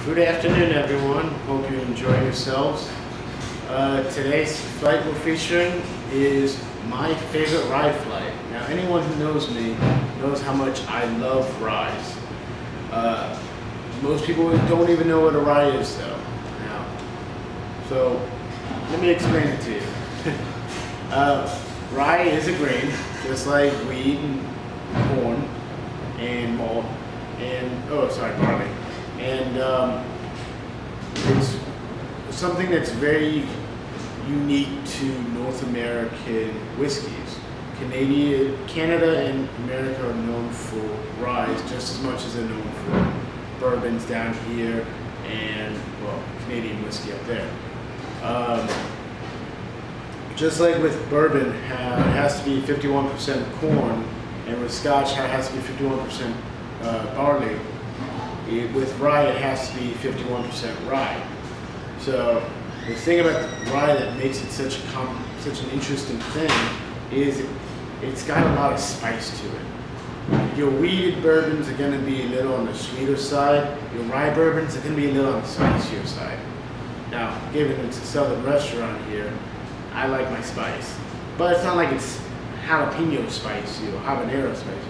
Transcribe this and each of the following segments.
Good afternoon, everyone. Hope you enjoy yourselves. Today's flight we're featuring is my favorite rye flight. Now, anyone who knows me knows how much I love ryes. Most people don't even know what a rye is, though. Now, so let me explain it to you. Rye is a grain, just like wheat and corn and malt and barley. And it's something that's very unique to North American whiskeys. Canada and America are known for ryes just as much as they're known for bourbons down here and, well, Canadian whiskey up there. Just like with bourbon, it has to be 51% corn, and with Scotch, it has to be 51% barley. With rye, it has to be 51% rye. So the thing about rye that makes it such an interesting thing is it's got a lot of spice to it. Your wheated bourbons are going to be a little on the sweeter side. Your rye bourbons are going to be a little on the spicier side. Now, given it's a southern restaurant here, I like my spice. But it's not like it's jalapeno spicy or habanero spicy.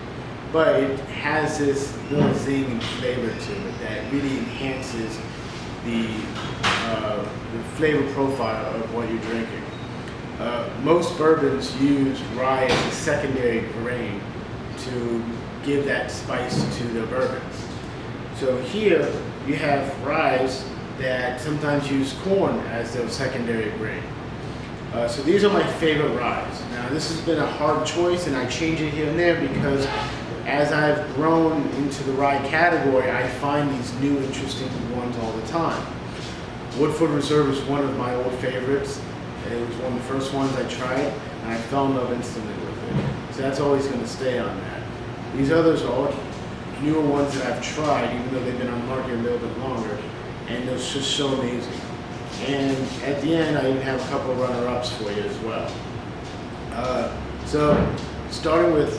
But it has this little zing and flavor to it that really enhances the flavor profile of what you're drinking. Most bourbons use rye as a secondary grain to give that spice to the bourbons. So here you have ryes that sometimes use corn as their secondary grain. So these are my favorite ryes. Now this has been a hard choice, and I change it here and there because as I've grown into the rye category, I find these new interesting ones all the time. Woodford Reserve is one of my old favorites. It was one of the first ones I tried, and I fell in love instantly with it. So that's always going to stay on that. These others are all newer ones that I've tried, even though they've been on the market a little bit longer, and they're just so amazing. And at the end, I even have a couple of runner-ups for you as well. So starting with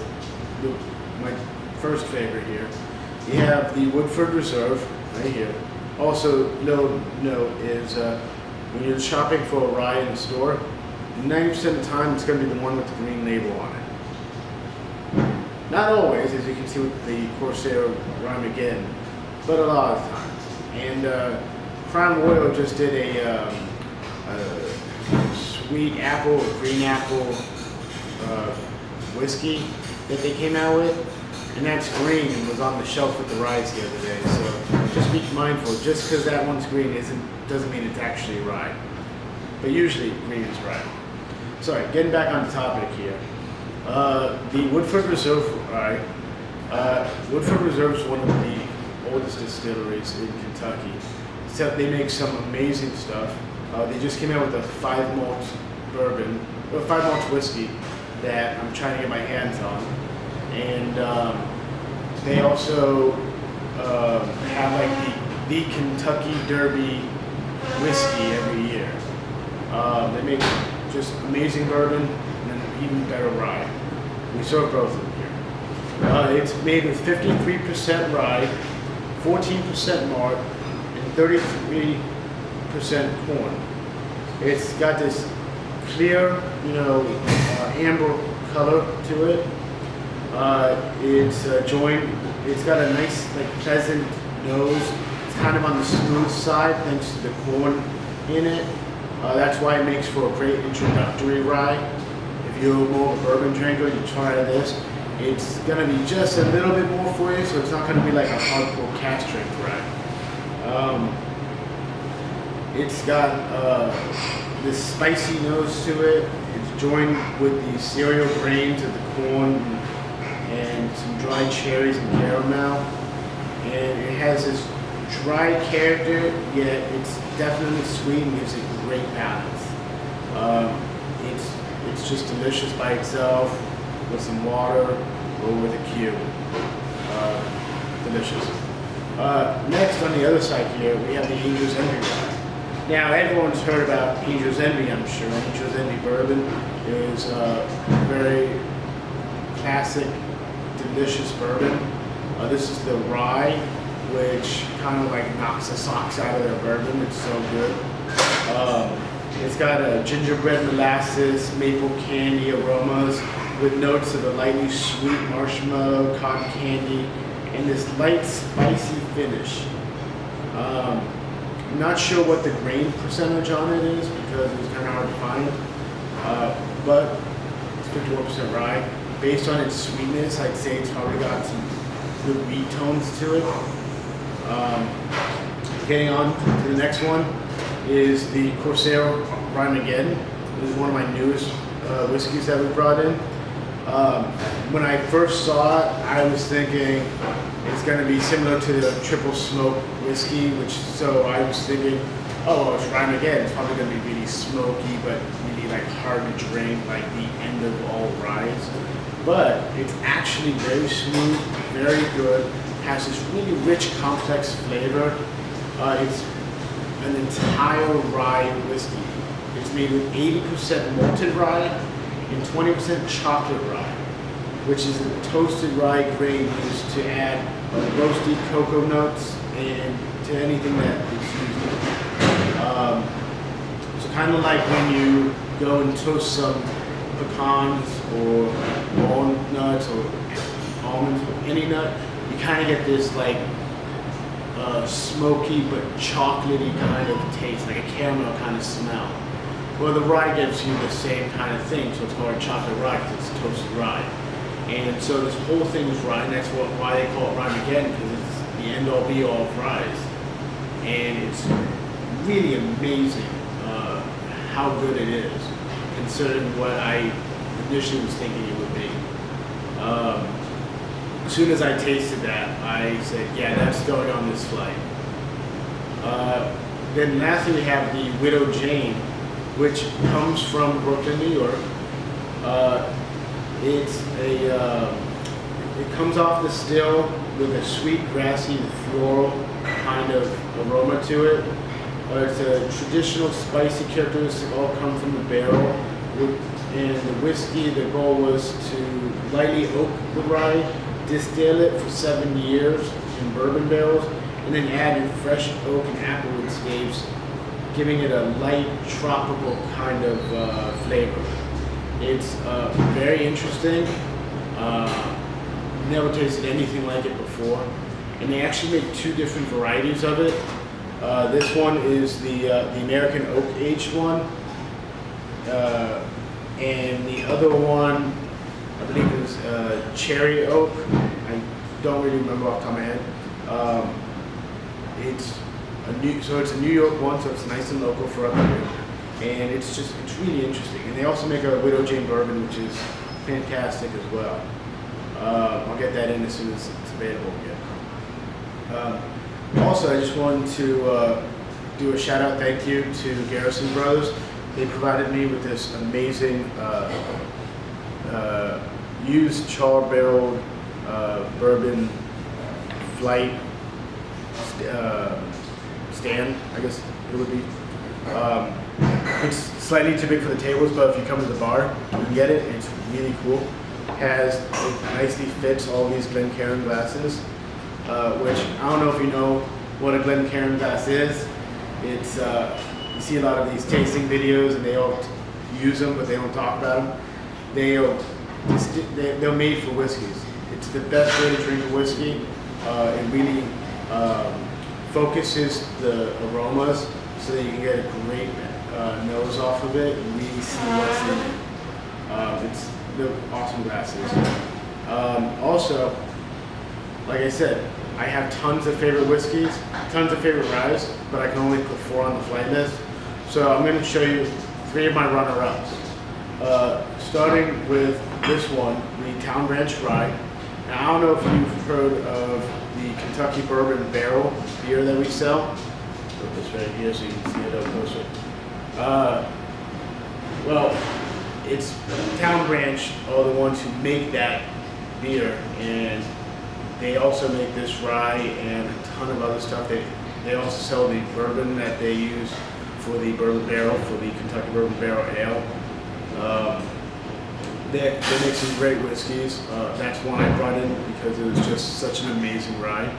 my first favorite here, you have the Woodford Reserve right here. Also, note is when you're shopping for a rye in the store, 90% of the time it's going to be the one with the green label on it. Not always, as you can see with the Corsair Ryemageddon, but a lot of times. And Crown Royal just did a sweet apple or green apple whiskey that they came out with, and that's green and was on the shelf with the ryes the other day. So just be mindful, just because that one's green doesn't mean it's actually rye. But usually green is rye. Sorry, getting back on the topic here. The Woodford Reserve Rye. Woodford Reserve is one of the oldest distilleries in Kentucky. Except they make some amazing stuff. They just came out with a 5 malt bourbon, or 5 malt whiskey that I'm trying to get my hands on. And they also have like the Kentucky Derby whiskey every year. They make just amazing bourbon and then even better rye. We serve both of them here. It's made with 53% rye, 14% malt, and 33% corn. It's got this clear, amber color to it. It's got a nice, pleasant nose. It's kind of on the smooth side thanks to the corn in it. That's why it makes for a great introductory rye. If you're more of a bourbon drinker, you try this. It's gonna be just a little bit more for you, so it's not gonna be like a hardcore cask strength rye. It's got this spicy nose to it. It's joined with the cereal grains of the corn and some dried cherries and caramel. And it has this dry character, yet it's definitely sweet and gives it great balance. It's just delicious by itself with some water or with a cube. Delicious. Next, on the other side here, we have the Angel's Envy Rye. Now, everyone's heard about Angel's Envy, I'm sure. Angel's Envy bourbon is a very classic, delicious bourbon. This is the rye which kind of like knocks the socks out of their bourbon. It's so good. It's got a gingerbread molasses, maple candy aromas with notes of a lightly sweet marshmallow, cotton candy, and this light spicy finish. I'm not sure what the grain percentage on it is because it was kind of hard to find, but it's 51% rye. Based on its sweetness, I'd say it's probably got some good wheat tones to it. Getting on to the next one is the Corsair Ryemageddon. This is one of my newest whiskeys that we brought in. When I first saw it, I was thinking it's going to be similar to the triple smoke whiskey, so I was thinking, oh, well, it's Ryemageddon. It's probably going to be really smoky, but really like hard to drink, like the end of all ryes. But it's actually very smooth, very good. Has this really rich, complex flavor. It's an entire rye whiskey. It's made with 80% malted rye and 20% chocolate rye, which is a toasted rye grain used to add roasted cocoa notes and to anything that is used. So kind of like when you go and toast some pecans or walnuts or almonds or any nut, you kind of get this like smoky but chocolatey kind of taste, like a caramel kind of smell. Well, the rye gives you the same kind of thing, so it's called chocolate rye because it's toasted rye. And so this whole thing is rye, and that's why they call it Ryemageddon, because it's the end-all be-all of ryes. And it's really amazing how good it is, considering what I initially was thinking it would be. As soon as I tasted that, I said, yeah, that's going on this flight. Then lastly, we have the Widow Jane, which comes from Brooklyn, New York. It comes off the still with a sweet, grassy, floral kind of aroma to it. It's a traditional spicy characteristic, all come from the barrel. And the whiskey, the goal was to lightly oak the rye, distill it for 7 years in bourbon barrels, and then add in fresh oak and applewood staves, giving it a light, tropical kind of flavor. It's very interesting. Never tasted anything like it before. And they actually make 2 different varieties of it. This one is the American Oak Aged one. And the other one, I believe is Cherry Oak. I don't really remember off the top of my head. It's a New York one, so it's nice and local for up here. And it's really interesting. And they also make a Widow Jane bourbon, which is fantastic as well. I'll get that in as soon as it's available again. Also, I just wanted to do a shout out thank you to Garrison Brothers. They provided me with this amazing used char barreled bourbon flight stand, I guess it would be. It's slightly too big for the tables, but if you come to the bar, you can get it. It's really cool. It nicely fits all these Glencarin glasses, which I don't know if you know what a Glencarin glass is. It's you see a lot of these tasting videos, and they all use them, but they don't talk about them. They're made for whiskeys. It's the best way to drink a whiskey. It really focuses the aromas so that you can get a great nose off of it and really see what's in it. They're awesome glasses. Also, like I said, I have tons of favorite whiskeys, tons of favorite ryes, but I can only put 4 on the flight list. So I'm going to show you 3 of my runner-ups. Starting with this one, the Town Ranch Rye. Now, I don't know if you've heard of the Kentucky Bourbon Barrel beer that we sell. Put this right here so you can see it up closer. Well, it's Town Ranch are the ones who make that beer, and they also make this rye and a ton of other stuff. They also sell the bourbon that they use for the bourbon barrel, for the Kentucky Bourbon Barrel Ale. They make some great whiskeys. That's one I brought in because it was just such an amazing rye.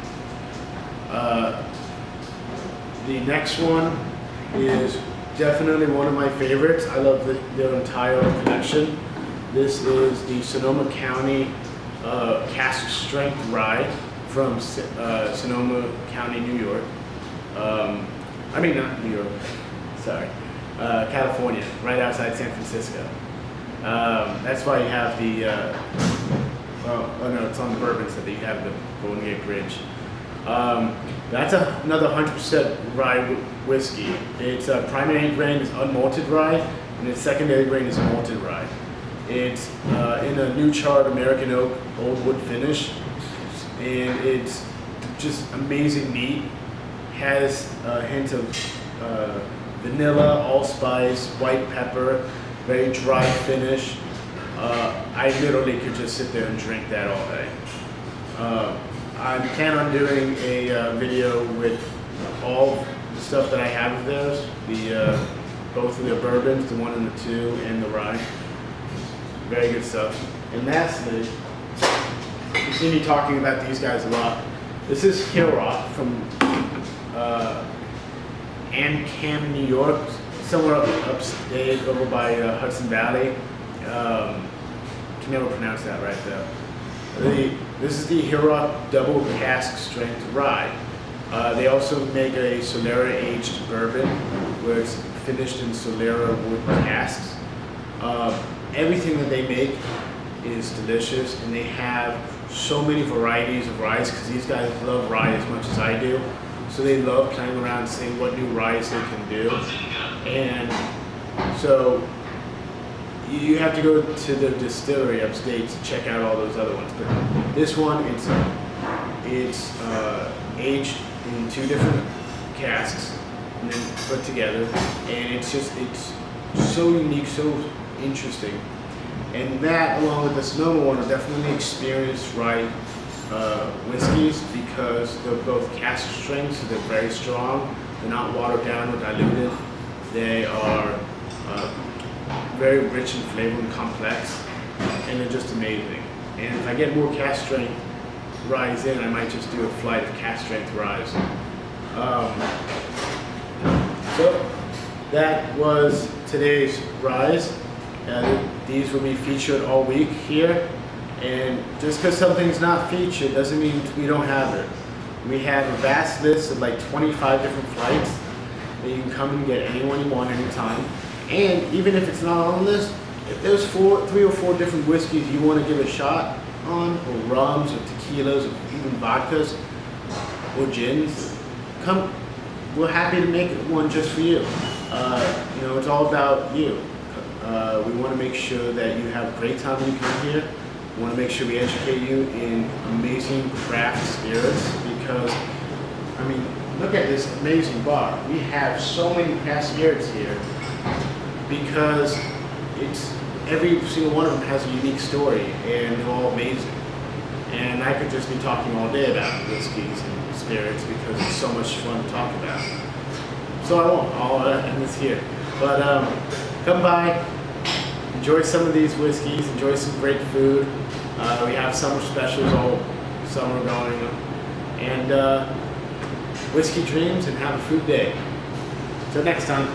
The next one is definitely one of my favorites. I love their entire collection. This is the Sonoma County Cask Strength Rye from Sonoma County, New York. I mean, not New York, sorry. California, right outside San Francisco. That's why you have the, oh no, it's on the Bourbon, so that you have the Golden Gate Bridge. That's another 100% rye whiskey. Its primary grain is unmalted rye, and its secondary grain is malted rye. It's in a new charred American oak old wood finish, and it's just amazing neat. Has a hint of vanilla, allspice, white pepper, very dry finish. I literally could just sit there and drink that all day. I plan on doing a video with all the stuff that I have of theirs, both of their bourbons, the 1 and the 2, and the rye. Very good stuff. And lastly, you see me talking about these guys a lot. This is Hillrock from Ancam, New York, somewhere upstate over by Hudson Valley. Can never pronounce that right though. This is the Hillrock Double Cask Strength Rye. They also make a Solera aged bourbon where it's finished in Solera wood casks. Everything that they make is delicious, and they have so many varieties of ryes because these guys love rye as much as I do. So they love playing around and seeing what new ryes they can do. And so you have to go to the distillery upstate to check out all those other ones. But this one, it's aged in 2 different casks and then put together. And it's so unique, so interesting. And that, along with the Sonoma one, are definitely experienced rye whiskeys because they're both cask strength, so they're very strong. They're not watered down or diluted. They are very rich in flavor and complex, and they're just amazing. And if I get more cask strength ryes in, I might just do a flight of cask strength ryes. So that was today's ryes. These will be featured all week here, and just because something's not featured doesn't mean we don't have it. We have a vast list of like 25 different flights that you can come and get anyone you want anytime. And even if it's not on the list, if there's 3 or 4 different whiskeys you want to give a shot on, or rums, or tequilas, or even vodkas, or gins, come. We're happy to make one just for you. You know, it's all about you. We want to make sure that you have a great time when you come here. We want to make sure we educate you in amazing craft spirits because, I mean, look at this amazing bar. We have so many craft spirits here because every single one of them has a unique story and they're all amazing. And I could just be talking all day about whiskeys and spirits because it's so much fun to talk about. So I won't. I'll end this here. But come by, enjoy some of these whiskeys, enjoy some great food. We have summer specials all summer going on. And whiskey dreams and have a food day. Till next time.